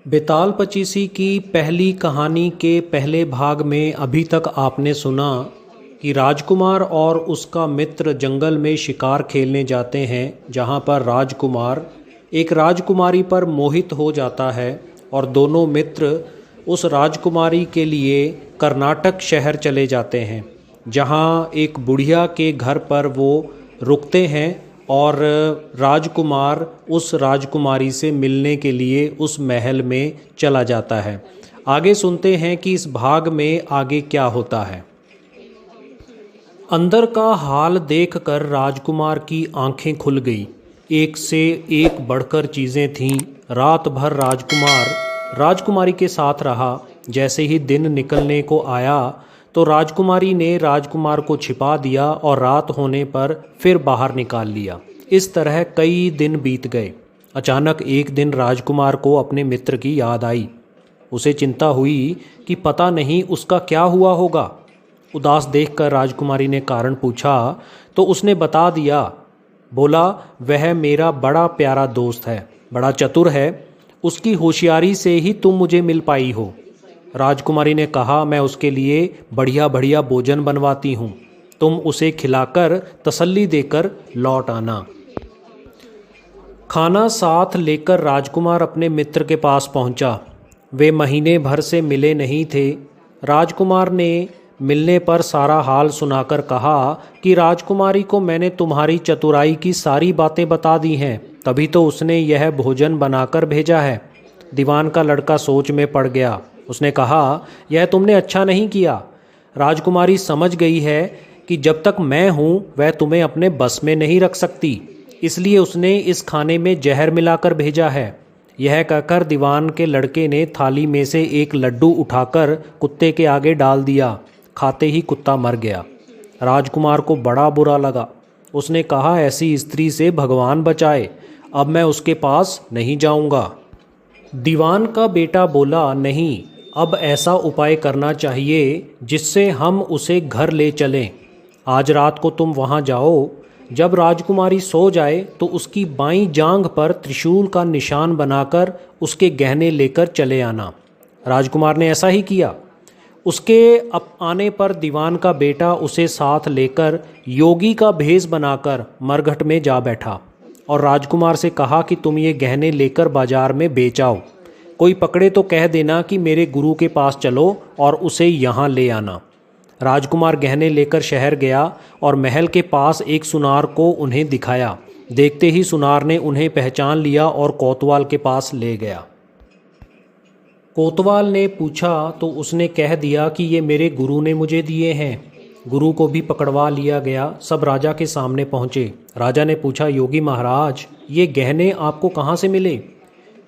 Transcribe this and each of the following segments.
बेताल पचीसी की पहली कहानी के पहले भाग में अभी तक आपने सुना कि राजकुमार और उसका मित्र जंगल में शिकार खेलने जाते हैं, जहां पर राजकुमार एक राजकुमारी पर मोहित हो जाता है और दोनों मित्र उस राजकुमारी के लिए कर्नाटक शहर चले जाते हैं, जहां एक बुढ़िया के घर पर वो रुकते हैं और राजकुमार उस राजकुमारी से मिलने के लिए उस महल में चला जाता है। आगे सुनते हैं कि इस भाग में आगे क्या होता है। अंदर का हाल देखकर राजकुमार की आंखें खुल गई। एक से एक बढ़कर चीज़ें थीं। रात भर राजकुमार राजकुमारी के साथ रहा। जैसे ही दिन निकलने को आया तो राजकुमारी ने राजकुमार को छिपा दिया और रात होने पर फिर बाहर निकाल लिया। इस तरह कई दिन बीत गए। अचानक एक दिन राजकुमार को अपने मित्र की याद आई। उसे चिंता हुई कि पता नहीं उसका क्या हुआ होगा। उदास देखकर राजकुमारी ने कारण पूछा तो उसने बता दिया। बोला, वह मेरा बड़ा प्यारा दोस्त है, बड़ा चतुर है, उसकी होशियारी से ही तुम मुझे मिल पाई हो। राजकुमारी ने कहा, मैं उसके लिए बढ़िया बढ़िया भोजन बनवाती हूँ, तुम उसे खिलाकर तसल्ली देकर लौट आना। खाना साथ लेकर राजकुमार अपने मित्र के पास पहुँचा। वे महीने भर से मिले नहीं थे। राजकुमार ने मिलने पर सारा हाल सुनाकर कहा कि राजकुमारी को मैंने तुम्हारी चतुराई की सारी बातें बता दी हैं, तभी तो उसने यह भोजन बनाकर भेजा है। दीवान का लड़का सोच में पड़ गया। उसने कहा, यह तुमने अच्छा नहीं किया। राजकुमारी समझ गई है कि जब तक मैं हूँ वह तुम्हें अपने बस में नहीं रख सकती, इसलिए उसने इस खाने में जहर मिलाकर भेजा है। यह कहकर दीवान के लड़के ने थाली में से एक लड्डू उठाकर कुत्ते के आगे डाल दिया। खाते ही कुत्ता मर गया। राजकुमार को बड़ा बुरा लगा। उसने कहा, ऐसी स्त्री से भगवान बचाए, अब मैं उसके पास नहीं जाऊंगा। दीवान का बेटा बोला, नहीं, अब ऐसा उपाय करना चाहिए जिससे हम उसे घर ले चलें। आज रात को तुम वहां जाओ। जब राजकुमारी सो जाए तो उसकी बाईं जांघ पर त्रिशूल का निशान बनाकर उसके गहने लेकर चले आना। राजकुमार ने ऐसा ही किया। उसके आने पर दीवान का बेटा उसे साथ लेकर योगी का भेष बनाकर मरघट में जा बैठा और राजकुमार से कहा कि तुम ये गहने लेकर बाजार में बेच आओ। कोई पकड़े तो कह देना कि मेरे गुरु के पास चलो और उसे यहाँ ले आना। राजकुमार गहने लेकर शहर गया और महल के पास एक सुनार को उन्हें दिखाया। देखते ही सुनार ने उन्हें पहचान लिया और कोतवाल के पास ले गया। कोतवाल ने पूछा तो उसने कह दिया कि ये मेरे गुरु ने मुझे दिए हैं। गुरु को भी पकड़वा लिया गया। सब राजा के सामने पहुँचे। राजा ने पूछा, योगी महाराज, ये गहने आपको कहाँ से मिले?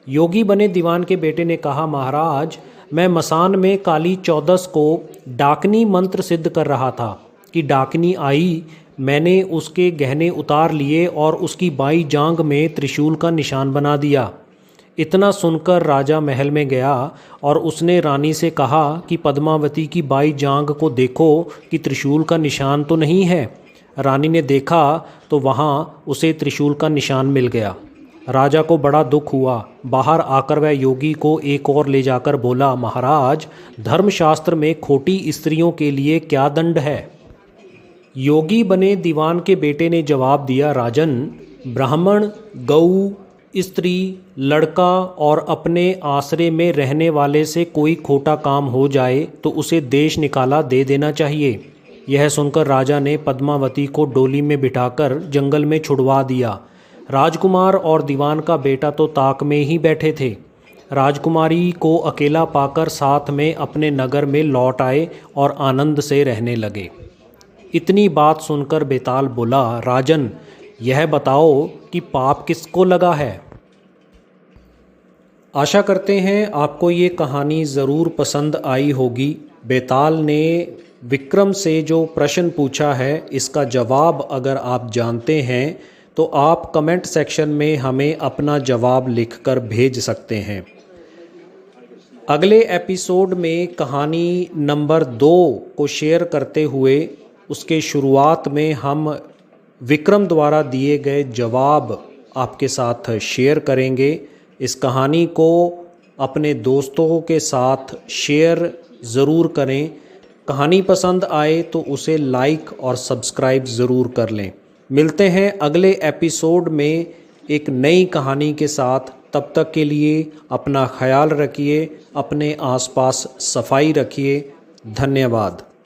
योगी बने दीवान के बेटे ने कहा, महाराज, मैं मसान में काली चौदस को डाकनी मंत्र सिद्ध कर रहा था कि डाकनी आई। मैंने उसके गहने उतार लिए और उसकी बाईं जांघ में त्रिशूल का निशान बना दिया। इतना सुनकर राजा महल में गया और उसने रानी से कहा कि पद्मावती की बाईं जांघ को देखो कि त्रिशूल का निशान तो नहीं है। रानी ने देखा तो वहाँ उसे त्रिशूल का निशान मिल गया। राजा को बड़ा दुख हुआ। बाहर आकर वह योगी को एक और ले जाकर बोला, महाराज, धर्मशास्त्र में खोटी स्त्रियों के लिए क्या दंड है? योगी बने दीवान के बेटे ने जवाब दिया, राजन, ब्राह्मण, गऊ, स्त्री, लड़का और अपने आश्रय में रहने वाले से कोई खोटा काम हो जाए तो उसे देश निकाला दे देना चाहिए। यह सुनकर राजा ने पद्मावती को डोली में बिठाकर जंगल में छुड़वा दिया। राजकुमार और दीवान का बेटा तो ताक में ही बैठे थे। राजकुमारी को अकेला पाकर साथ में अपने नगर में लौट आए और आनंद से रहने लगे। इतनी बात सुनकर बेताल बोला, राजन, यह बताओ कि पाप किसको लगा है? आशा करते हैं आपको ये कहानी ज़रूर पसंद आई होगी। बेताल ने विक्रम से जो प्रश्न पूछा है, इसका जवाब अगर आप जानते हैं तो आप कमेंट सेक्शन में हमें अपना जवाब लिखकर भेज सकते हैं। अगले एपिसोड में कहानी नंबर 2 को शेयर करते हुए उसके शुरुआत में हम विक्रम द्वारा दिए गए जवाब आपके साथ शेयर करेंगे। इस कहानी को अपने दोस्तों के साथ शेयर ज़रूर करें। कहानी पसंद आए तो उसे लाइक और सब्सक्राइब ज़रूर कर लें। मिलते हैं अगले एपिसोड में एक नई कहानी के साथ। तब तक के लिए अपना ख्याल रखिए, अपने आसपास सफाई रखिए। धन्यवाद।